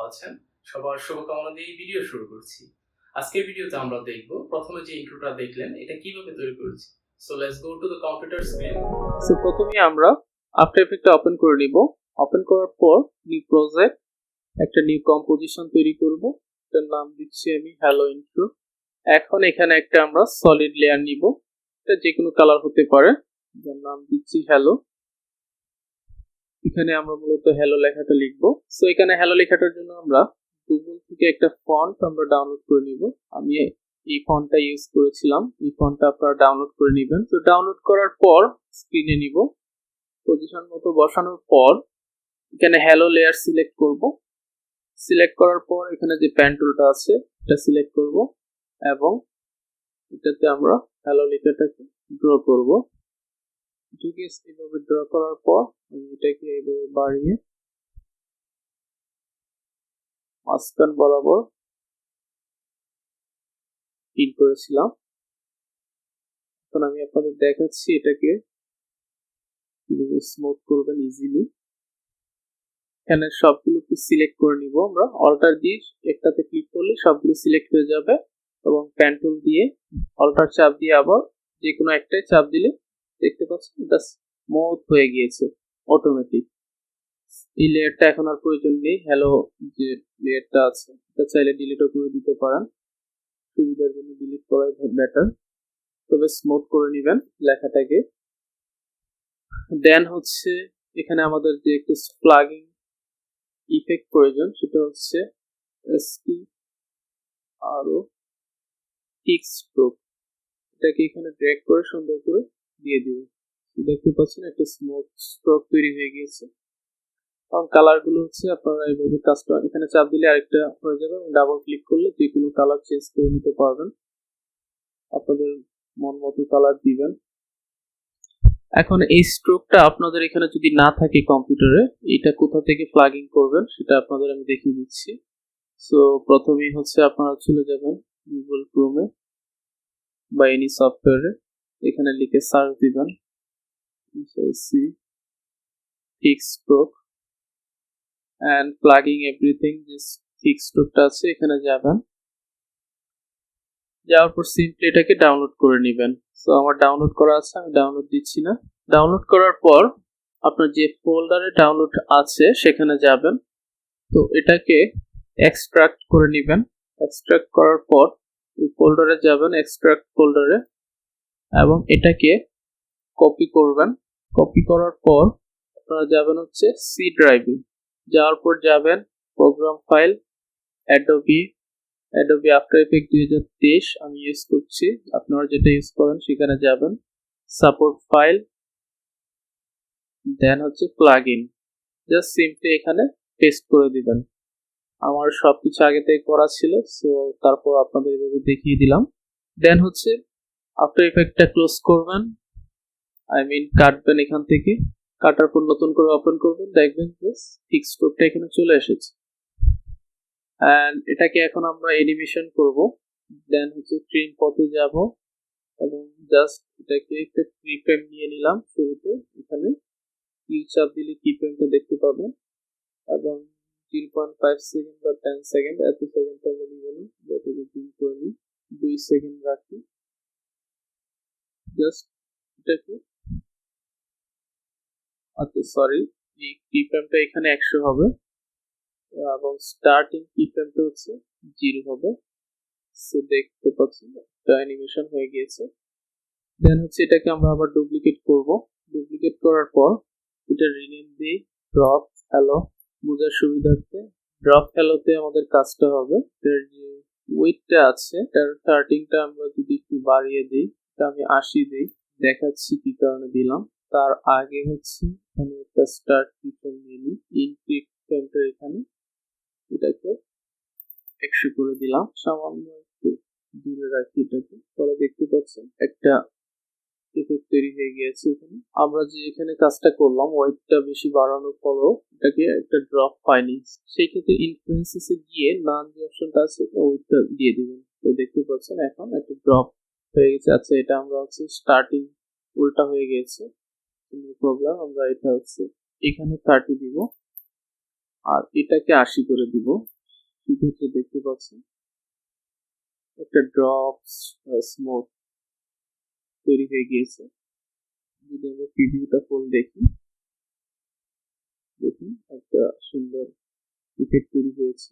আছেন? সবার শুভকামনা দিয়ে এই ভিডিও শুরু করছি। আজকের ভিডিওতে আমরা দেখব প্রথমে যে ইন্ট্রোটা দেখলেন এটা কিভাবে তৈরি করেছি। So let's go to the computer screen. So প্রথমে আমরা আফটার ইফেক্টটা ওপেন করে নিব। ওপেন করার পর নিউ প্রজেক্ট একটা নিউ কম্পোজিশন তৈরি করব। এটার নাম দিচ্ছি আমি হ্যালো ইন্ট্রো। এখন এখানে একটা আমরা সলিড লেয়ার নিব। এটা যে কোনো কালার হতে পারে। এর নাম দিচ্ছি হ্যালো। এখানে আমরা মূলত হ্যালো লেখাটা লিখব। সো এখানে হ্যালো লেখাটার জন্য আমরা গুগল থেকে একটা ফন্ট আমরা ডাউনলোড করে নিব। আমি এই ফন্টটা ইউজ করেছিলাম। এই ফন্টটা আপনারা ডাউনলোড করে নেবেন। তো ডাউনলোড করার পর স্ক্রিনে নিব। পজিশন মতো বসানোর পর এখানে হ্যালো লেয়ার সিলেক্ট করব। সিলেক্ট করার পর এখানে যে পেন টুলটা আছে এটা সিলেক্ট করব এবং এটাতে আমরা হ্যালো লেখাটাকে ড্র করব। ঠিক আছে, এইভাবে ড্র করার পর আমি এটাকে এইভাবে বাড়িয়ে মাঝখান বরাবর পিন করেছিলাম। এখন আমি আপনাদের দেখাচ্ছি এটাকে কিভাবে স্মুথ করবেন ইজিলি। এখানে সবগুলোকে সিলেক্ট করে নিব। আমরা অল্টার দিয়ে একটাতে ক্লিক করলে সবগুলো সিলেক্ট হয়ে যাবে এবং পেন টুল দিয়ে অল্টার চাপ দিয়ে আবার যে কোনো একটাই চাপ দিলে দেখতে পাচ্ছেন এটা স্মুথ হয়ে গিয়েছে অটোমেটিক। এই লেয়ারটা এখন আর প্রয়োজন নেই। হ্যালো যে লেয়ারটা আছে এটা চাইলে ডিলিটও করে দিতে পারেন। সুবিধার জন্য ডিলিট করাই বেটার। তবে স্মুথ করে নেবেন লেখাটাকে। দেন হচ্ছে এখানে আমাদের যে একটু প্লাগইন ইফেক্ট প্রয়োজন সেটা হচ্ছে Thicc Stroke। এটাকে এখানে ড্র্যাগ করে সুন্দর করে দিয়ে দিব। দেখতে পাচ্ছেন একটা স্মুথ স্ট্রোক তৈরি হয়ে গিয়েছে। কারণ কালার গুলো হচ্ছে আপনারা এইভাবে কাজটা এখানে চাপ দিলে আরেকটা হয়ে যাবে এবং ডাবল ক্লিক করলে যে কোনো কালার চেঞ্জ করে নিতে পারবেন। আপনাদের মন মতো কালার দিবেন। এখন এই স্ট্রোকটা আপনাদের এখানে যদি না থাকে কম্পিউটারে, এটা কোথা থেকে প্লাগইন করবেন সেটা আপনাদের আমি দেখিয়ে দিচ্ছি। সো প্রথমেই হচ্ছে আপনারা চলে যাবেন গুগল ক্রোমে বা এনি সফটওয়্যারে। এখানে লিখে সার্চ দিবেন Thicc Stroke and plugging everything। যে Thicc Strokeটা আছে এখানে যাবেন। যাওয়ার পর সিম্পলি এটাকে ডাউনলোড করে নেবেন। সো আমার ডাউনলোড করা আছে, আমি ডাউনলোড দিচ্ছি না। ডাউনলোড করার পর আপনার যে ফোল্ডারে ডাউনলোড আছে সেখানে যাবেন। তো এটাকে এক্সট্রাক্ট করে নেবেন। এক্সট্রাক্ট করার পর এই ফোল্ডারে যাবেন, এক্সট্রাক্ট ফোল্ডারে, এবং এটাকে কপি করবেন। কপি করার পর আপনারা যাবেন হচ্ছে সি ড্রাইভে। যাওয়ার পর যাবেন programme file, Adobe after effect 2023 আমি ইউজ করছি। আপনারা যেটা ইউজ করেন সেখানে যাবেন, সাপোর্ট ফাইল, দেন হচ্ছে প্লাগইন। জাস্ট সিম্পলি এখানে পেস্ট করে দিবেন। আমার সবকিছু আগে থেকে করা ছিল, সো তারপর আপনাদের এভাবে দেখিয়ে দিলাম। দেন হচ্ছে আফটার ইফেক্টটা ক্লোজ করবেন, কাটবেন এখান থেকে। কাটার পর নতুন করে ওপেন করবেন, দেখবেন যে Thicc Strokeটা এখানে চলে এসেছে। এন্ড এটাকে এখন আমরা অ্যানিমেশন করব। দেন হচ্ছে ট্রিম পথে যাব এবং জাস্ট এটাকে একটা কিফ্রেম নিয়ে নিলাম। শুরুতে এখানে কিউ চাপ দিলে কিফ্রেমটা দেখতে পাবেন এবং 0.5 সেকেন্ড বা 10 সেকেন্ড, এত সেকেন্ড আমরা নিব না, এটাকে জুম করে নিই, 2 সেকেন্ড রাখি। জাস্ট এটাকে আচ্ছা সরি, এই কিফ্রেমটা এখানে 100 হবে এবং স্টার্টিং কিফ্রেমটা হচ্ছে 0 হবে। সো দেখতে পাচ্ছেন একটা অ্যানিমেশন হয়ে গিয়েছে। দেন হচ্ছে এটাকে আমরা আবার ডুপ্লিকেট করব। ডুপ্লিকেট করার পর এটা রিনেম দিই ড্রপ হ্যালো। বোঝার সুবিধার্থে ড্রপ হ্যালোতে আমাদের কাজটা হবে এর যে ওয়েটটা আছে তার স্টার্টিংটা আমরা যদি একটু বাড়িয়ে দিই, এটা আমি 80 দিই, দেখাচ্ছি কি কারণে দিলাম। তার আগে হচ্ছে এখানে একটা স্টার্ট কিফ্রেম নিয়ে নিই, ইনপুট এখানে এটাকে 100 করে দিলাম, সামান্য একটু দূরে রাখি এটাকে। তাহলে দেখতে পাচ্ছেন একটা ইফেক্ট তৈরি হয়ে গিয়েছে। এখানে আমরা যে এখানে কাজটা করলাম ওয়েটটা বেশি বাড়ানোর পরেও এটাকে একটা ড্রপ পাইনি, সেই ক্ষেত্রে ইনফ্লুয়েন্সেসে গিয়ে নান যে অপশনটা আছে ওয়েটটা দিয়ে দিবেন। তো দেখতে পাচ্ছেন এখন একটা ড্রপ হয়ে গেছে। আচ্ছা এটা আমরা হচ্ছে স্টার্টিং উল্টা হয়ে গেছে, কোনো প্রবলেম। আমরা এটা হচ্ছে এখানে 30 দিব আর এটাকে 80 করে দিব। সেক্ষেত্রে দেখতে পাচ্ছেন একটা ড্রপ স্মুথ তৈরি হয়ে গিয়েছে। যদি আমরা প্রিভিউটা ফুল দেখি, দেখুন একটা সুন্দর ইফেক্ট তৈরি হয়েছে।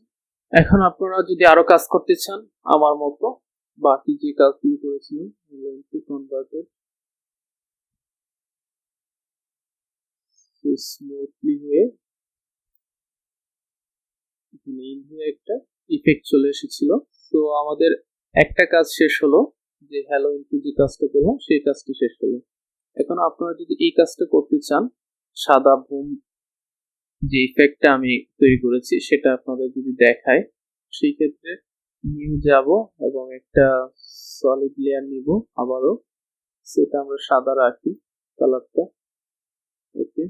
এখন আপনারা যদি আরো কাজ করতে চান আমার মতো, বাকি যে কাজগুলো করেছিলাম কনভার্টেড স্মুথলি হয়ে এখানে একটা ইফেক্ট চলে এসেছিল। তো আমাদের একটা কাজ শেষ হলো, যে হ্যালো ইনটু যে কাজটা করলাম সেই কাজটা শেষ হলো। এখন আপনারা যদি এই কাজটা করতে চান, সাদা বুম যে ইফেক্টটা আমি তৈরি করেছি সেটা আপনাদের যদি দেখায়, সেই ক্ষেত্রে নিউ যাব এবং একটা সলিড লেয়ার নিব আবারও, সেটা আমরা সাদা রাখি কালারটা। ওকে,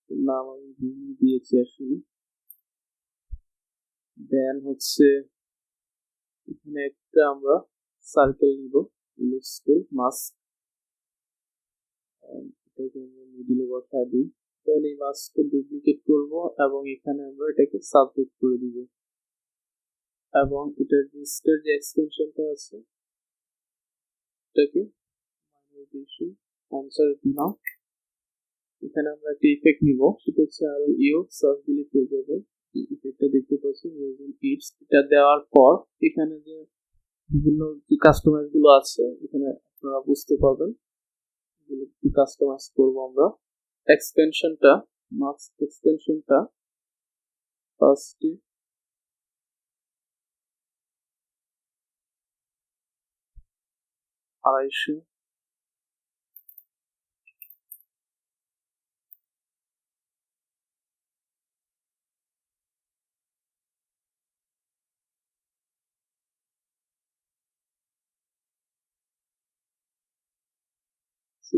নাম আমি দিয়েছি আসলে। দেন হচ্ছে এখানে একটা আমরা সার্কেল নিব, ইলিপস টুল মাস্ক, এটাকে আমরা মিডিলে বসায় দিই। দেন এই মাস্কটা ডুপ্লিকেট করব এবং এখানে আমরা এটাকে সাবজেক্ট করে দিব, এবং এটার রেজিস্টার যে এক্সটেনশনটা আছে এটাকে আনসার দিলাম। এখানে আমরা একটা ইফেক্ট নিব, সেটা হচ্ছে আর ইউ সার্চ দিলে পেয়ে যাবে। ইফেক্টটা দেখতে পাচ্ছেন ইটস, এটা দেওয়ার পর এখানে যে বিভিন্ন যে কাস্টমাইজ গুলো আছে এখানে আপনারা বুঝতে পারবেন এগুলো কি কাস্টমাইজ করব আমরা। এক্সটেনশনটা মাস্ক এক্সটেনশনটা ফার্স্টে 250,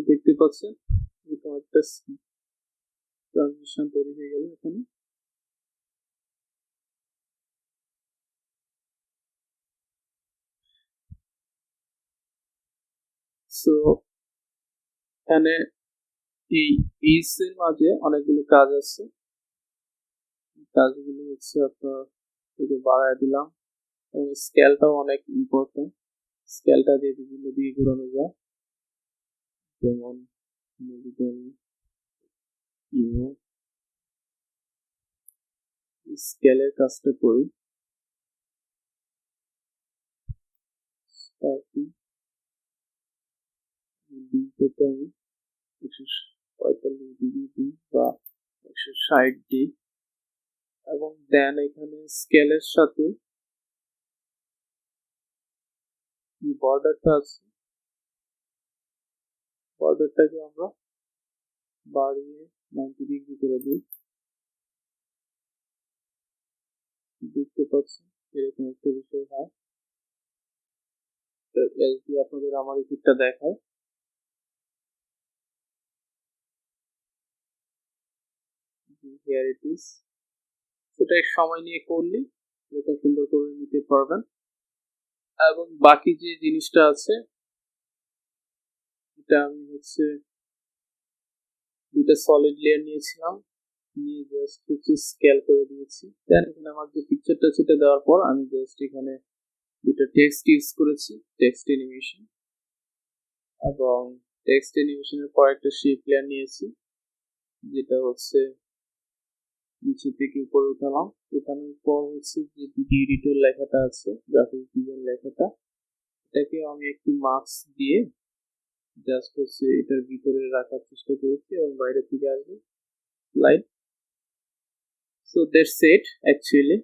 দেখতে পাচ্ছেন এরকম একটা ট্রানজিশন তৈরি হয়ে গেল এখানে। সো এখানে এই এর মাঝে অনেকগুলো কাজ আছে, কাজগুলো হচ্ছে আপনার থেকে বাড়ায় দিলাম, এবং স্কেলটাও অনেক ইম্পর্টেন্ট। স্কেলটা দিয়ে বিভিন্ন দিকে ঘোরানো যায়, যেমন স্কেলের কাজটা করি। আমি 145 ডিগ্রি দিই বা 160 দিই, এবং দেন এখানে স্কেলের সাথে বর্ডারটা আছে, বর্ডারটাকে আমরা বাড়িয়ে 90 ডিগ্রি করে দিই। দেখতে পাচ্ছেন এরকম একটা বিষয় হয়। আপনাদের আমার ইফেক্টটা দেখায়, হিয়ার ইট ইজ। সেটা সময় নিয়ে করলে এরকম সুন্দর করে নিতে পারবেন। এবং বাকি যে জিনিসটা আছে এটা আমি হচ্ছে দুটো সলিড লেয়ার নিয়েছিলাম, নিয়ে জাস্ট হচ্ছে স্কেল করে দিয়েছি। দেন এখানে আমার যে পিকচারটা সেটা দেওয়ার পর আমি জাস্ট এখানে দুটো টেক্সট ইউজ করেছি, টেক্সট অ্যানিমেশন, এবং টেক্সট অ্যানিমেশনের পর একটা শেপ লেয়ার নিয়েছি, যেটা হচ্ছে নিচে থেকে উপরে উঠালাম। উঠানোর পর হচ্ছে যে ভিডিও এডিটর লেখাটা আছে, গ্রাফিক্স ডিজাইন লেখাটা, এটাকে আমি একটু মার্কস দিয়ে জাস্ট হচ্ছে এটার ভিতরে রাখার চেষ্টা করেছি এবং বাইরে থেকে আসবে light. So that's it actually.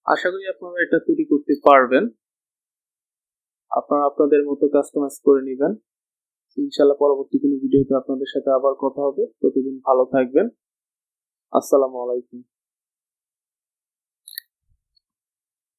আশা করি আপনারা এটা তৈরি করতে পারবেন, আপনারা আপনাদের মতো কাস্টমাইজ করে নেবেন। ইনশাআল্লাহ পরবর্তী কোনো ভিডিওতে আপনাদের সাথে আবার কথা হবে। ততদিন ভালো থাকবেন। আসসালামু আলাইকুম।